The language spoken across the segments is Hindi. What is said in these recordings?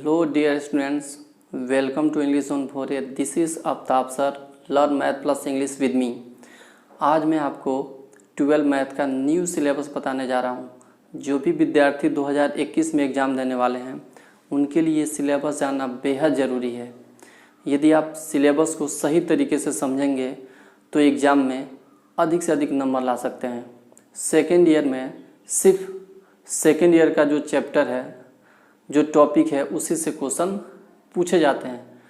Hello dear students, welcome to English on 4A. This is Aftab sir, learn math plus English with me. आज मैं आपको 12 मैथ का न्यू सिलेबस बताने जा रहा हूँ। जो भी विद्यार्थी 2021 में एग्ज़ाम देने वाले हैं उनके लिए सिलेबस जानना बेहद ज़रूरी है। यदि आप सिलेबस को सही तरीके से समझेंगे तो एग्ज़ाम में अधिक से अधिक नंबर ला सकते हैं। सेकेंड ईयर में सिर्फ सेकेंड ईयर का जो चैप्टर है, जो टॉपिक है, उसी से क्वेश्चन पूछे जाते हैं।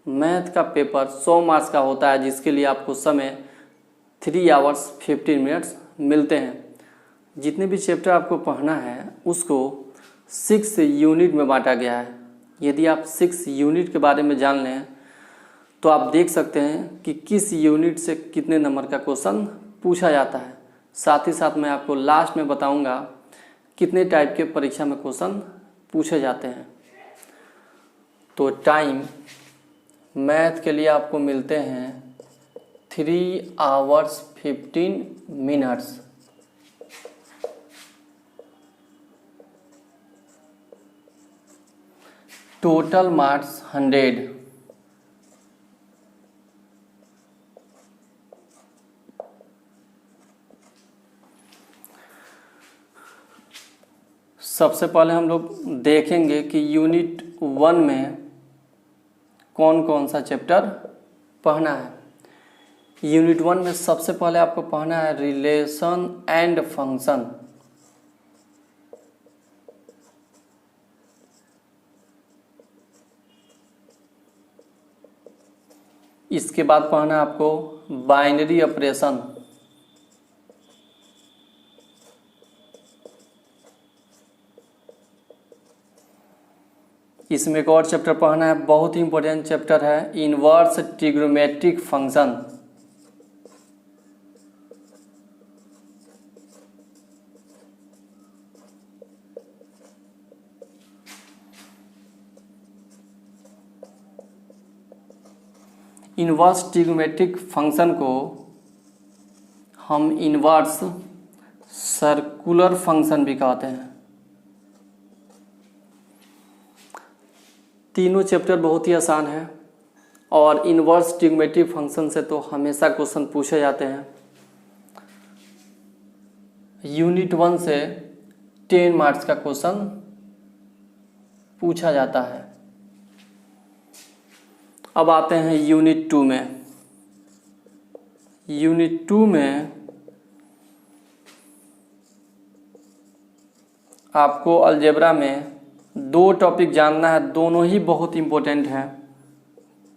मैथ का पेपर 100 मार्क्स का होता है, जिसके लिए आपको समय 3 आवर्स 15 मिनट्स मिलते हैं। जितने भी चैप्टर आपको पढ़ना है उसको 6 यूनिट में बांटा गया है। यदि आप 6 यूनिट के बारे में जान लें तो आप देख सकते हैं कि किस यूनिट से कितने नंबर का क्वेश्चन पूछा जाता है। साथ ही साथ मैं आपको लास्ट में बताऊंगा कितने टाइप के परीक्षा में क्वेश्चन पूछे जाते हैं। तो टाइम मैथ के लिए आपको मिलते हैं 3 आवर्स 15 मिनट्स। Total marks 100। सबसे पहले हम लोग देखेंगे कि यूनिट 1 में कौन कौन सा चैप्टर पढ़ना है। यूनिट 1 में सबसे पहले आपको पढ़ना है रिलेशन एंड फंक्शन। इसके बाद पढ़ना है आपको बाइनरी ऑपरेशन। इसमें एक और चैप्टर पढ़ना है, बहुत ही इंपॉर्टेंट चैप्टर है, inverse trigonometric function. Inverse trigonometric function को हम इनवर्स सर्कुलर फंक्शन भी कहते हैं। तीनों चैप्टर बहुत ही आसान है और इनवर्स ट्रिग्नोमेट्रिक फंक्शन से तो हमेशा क्वेश्चन पूछे जाते हैं। यूनिट 1 से 10 मार्क्स का क्वेश्चन पूछा जाता है। अब आते हैं यूनिट 2 में। यूनिट 2 में आपको अलजेब्रा में 2 टॉपिक जानना है, दोनों ही बहुत इंपॉर्टेंट हैं।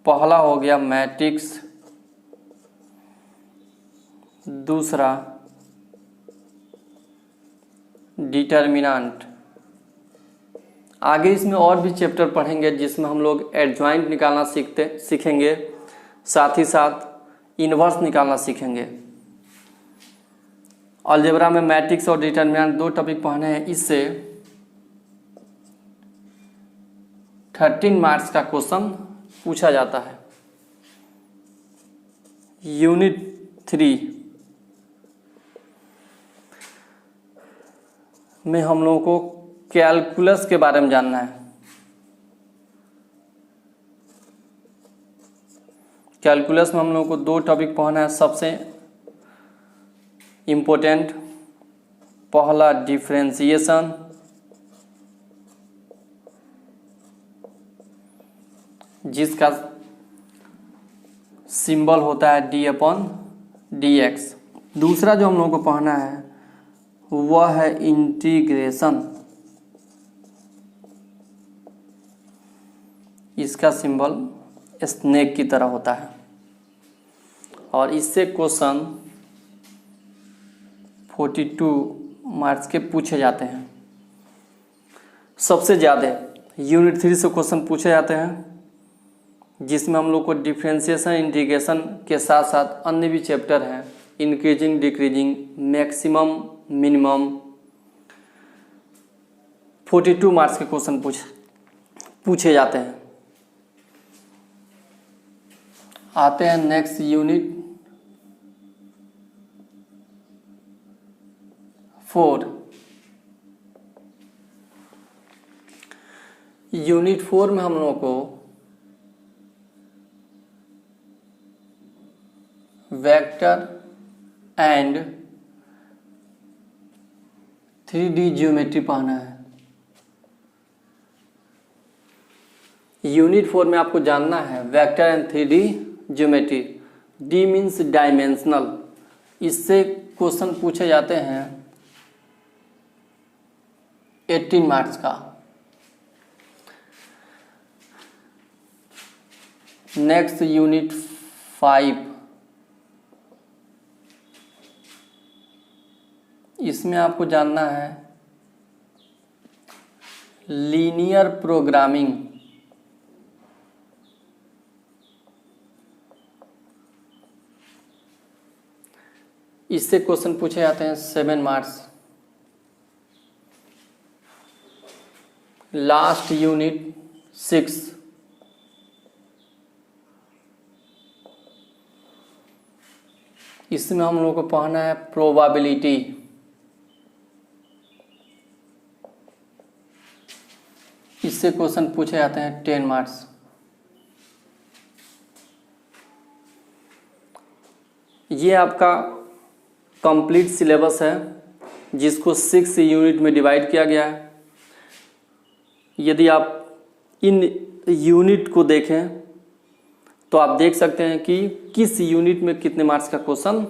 पहला हो गया मैट्रिक्स, दूसरा डिटर्मिनेंट। आगे इसमें और भी चैप्टर पढ़ेंगे जिसमें हम लोग एडजॉइंट निकालना सीखेंगे, साथ ही साथ इनवर्स निकालना सीखेंगे। अलजेब्रा में मैट्रिक्स और डिटर्मिनेंट 2 टॉपिक पढ़ने हैं। इससे 13 मार्क्स का क्वेश्चन पूछा जाता है। यूनिट 3 में हम लोगों को कैलकुलस के बारे में जानना है। कैलकुलस में हम लोगों को 2 टॉपिक पढ़ना है। सबसे इम्पोर्टेंट पहला डिफरेंशिएशन, जिसका सिंबल होता है d/dx। दूसरा जो हम लोगों को पढ़ना है वह है इंटीग्रेशन। इसका सिंबल स्नेक की तरह होता है और इससे क्वेश्चन 42 मार्क्स के पूछे जाते हैं। सबसे ज़्यादा यूनिट 3 से क्वेश्चन पूछे जाते हैं, जिसमें हम लोग को डिफरेंशिएशन इंटीग्रेशन के साथ साथ अन्य भी चैप्टर हैं, increasing decreasing, maximum minimum. 42 marks के क्वेश्चन पूछे जाते हैं। आते हैं नेक्स्ट यूनिट 4। यूनिट 4 में हम लोगों को वेक्टर एंड 3D ज्योमेट्री पढ़ना है। यूनिट 4 में आपको जानना है vector and 3D geometry. D means dimensional. इससे क्वेश्चन पूछे जाते हैं 18 मार्क्स का। नेक्स्ट यूनिट 5, इसमें आपको जानना है लीनियर प्रोग्रामिंग। इससे क्वेश्चन पूछे जाते हैं 7 मार्क्स। लास्ट यूनिट 6, इसमें हम लोगों को पढ़ना है प्रोबेबिलिटी। इससे क्वेश्चन पूछे जाते हैं 10 मार्क्स। ये आपका कंप्लीट सिलेबस है जिसको 6 यूनिट में डिवाइड किया गया है। यदि आप इन यूनिट को देखें तो आप देख सकते हैं कि किस यूनिट में कितने मार्क्स का क्वेश्चन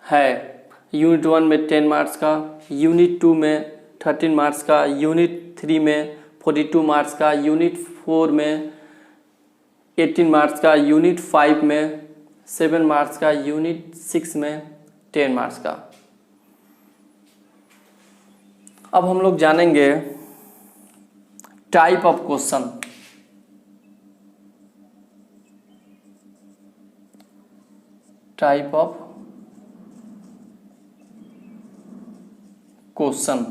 है। यूनिट 1 में 10 मार्क्स का, यूनिट 2 में 13 मार्क्स का, यूनिट 3 में 42 मार्क्स का, यूनिट 4 में 18 मार्क्स का, यूनिट 5 में 7 मार्क्स का, यूनिट 6 में 10 मार्क्स का। अब हम लोग जानेंगे type of question. Type of question.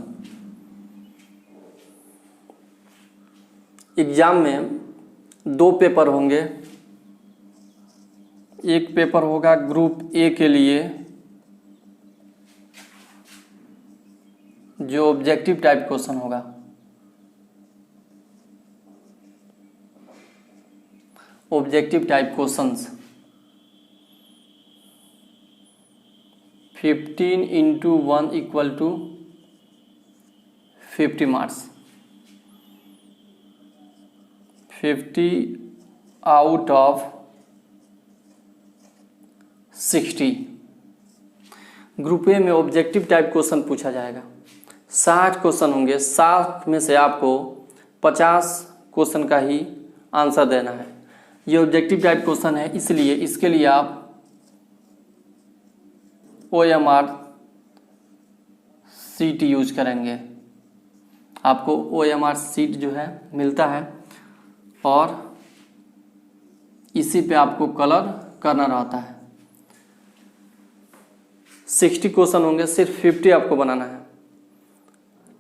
Exam में 2 पेपर होंगे। एक पेपर होगा ग्रुप ए के लिए जो ऑब्जेक्टिव टाइप क्वेश्चन होगा। Objective type questions 15 into 1 equal to 50 marks. 50 out of 60। Group A में ऑब्जेक्टिव टाइप क्वेश्चन पूछा जाएगा। 60 क्वेश्चन होंगे। 60 में से आपको 50 क्वेश्चन का ही आंसर देना है। ये ऑब्जेक्टिव टाइप क्वेश्चन है, इसलिए इसके लिए आप OMR सीट यूज करेंगे। आपको OMR सीट जो है मिलता है और इसी पे आपको कलर करना रहता है। 60 क्वेश्चन होंगे, सिर्फ 50 आपको बनाना है।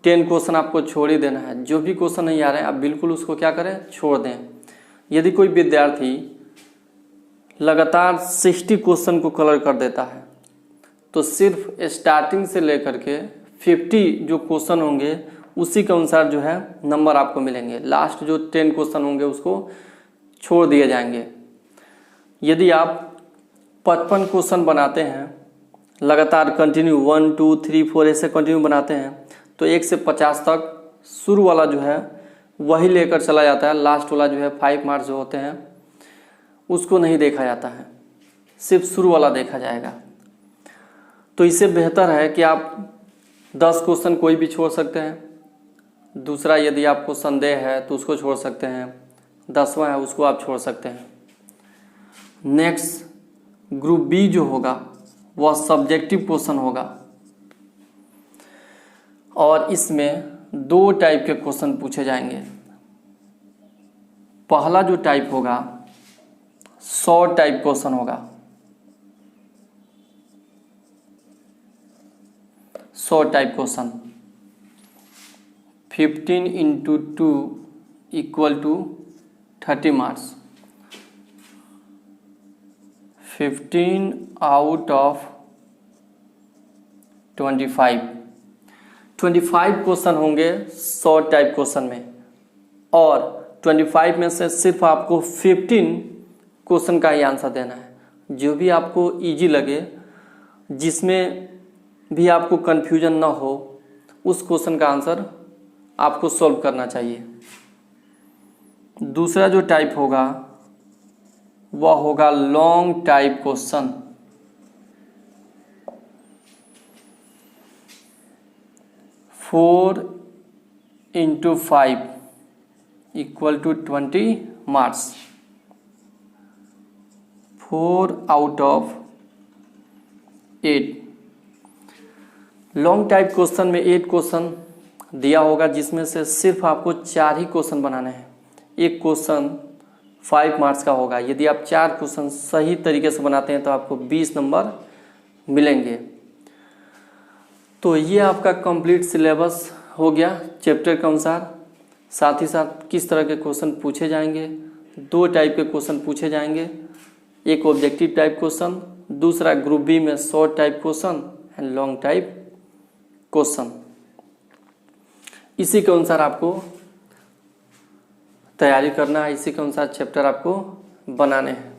10 क्वेश्चन आपको छोड़ ही देना है। जो भी क्वेश्चन नहीं आ रहे हैं आप बिल्कुल उसको क्या करें, छोड़ दें। यदि कोई विद्यार्थी लगातार 60 क्वेश्चन को कलर कर देता है तो सिर्फ स्टार्टिंग से लेकर के 50 जो क्वेश्चन होंगे उसी के अनुसार जो है नंबर आपको मिलेंगे। लास्ट जो 10 क्वेश्चन होंगे उसको छोड़ दिए जाएंगे। यदि आप 55 क्वेश्चन बनाते हैं लगातार कंटिन्यू 1 2 3 4 ऐसे कंटिन्यू बनाते हैं तो 1 से 50 तक शुरू वाला जो है वही लेकर चला जाता है। लास्ट वाला जो है 5 मार्क्स जो होते हैं उसको नहीं देखा जाता है, सिर्फ शुरू वाला देखा जाएगा। तो इससे बेहतर है कि आप 10 क्वेश्चन कोई भी छोड़ सकते हैं। दूसरा, यदि आपको संदेह है तो उसको छोड़ सकते हैं। 10वां है उसको आप छोड़ सकते हैं। नेक्स्ट ग्रुप बी जो होगा वह सब्जेक्टिव क्वेश्चन होगा और इसमें 2 टाइप के क्वेश्चन पूछे जाएंगे। पहला जो टाइप होगा शॉर्ट टाइप क्वेश्चन होगा। Short type question 15 into 2 equal to 30 marks. 15 out of 25 question होंगे शॉर्ट टाइप क्वेश्चन में। और 25 में से सिर्फ आपको 15 क्वेश्चन का ही आंसर देना है। जो भी आपको इजी लगे, जिसमें भी आपको कन्फ्यूजन ना हो, उस क्वेश्चन का आंसर आपको सॉल्व करना चाहिए। दूसरा जो टाइप होगा वह होगा long type question. Four into 5 equal to 20 marks. 4 out of 8। Long type question में 8 क्वेश्चन दिया होगा, जिसमें से सिर्फ आपको 4 ही क्वेश्चन बनाने हैं। एक क्वेश्चन 5 मार्क्स का होगा। यदि आप 4 क्वेश्चन सही तरीके से बनाते हैं तो आपको 20 नंबर मिलेंगे। तो ये आपका कंप्लीट सिलेबस हो गया चैप्टर के अनुसार। साथ ही साथ किस तरह के क्वेश्चन पूछे जाएंगे, 2 टाइप के क्वेश्चन पूछे जाएंगे। एक ऑब्जेक्टिव टाइप क्वेश्चन, दूसरा ग्रुप बी में short type question and long type question. इसी के अनुसार आपको तैयारी करना है, इसी के अनुसार चैप्टर आपको बनाने हैं।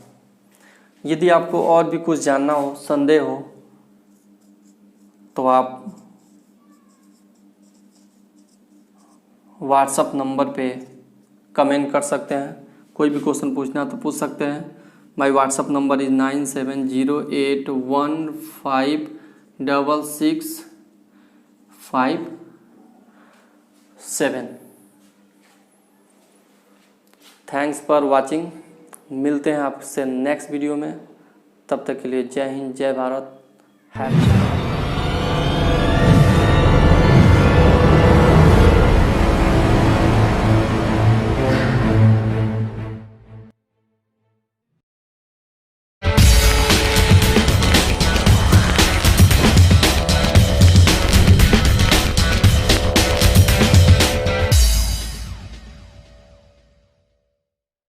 यदि आपको और भी कुछ जानना हो, संदेह हो, तो आप व्हाट्सएप नंबर पे कमेंट कर सकते हैं। कोई भी क्वेश्चन पूछना तो पूछ सकते हैं। My WhatsApp number is 9708156657। Thanks for watching. मिलते हैं आपसे नेक्स्ट वीडियो में। तब तक के लिए जय हिंद, जय भारत। हैप्पी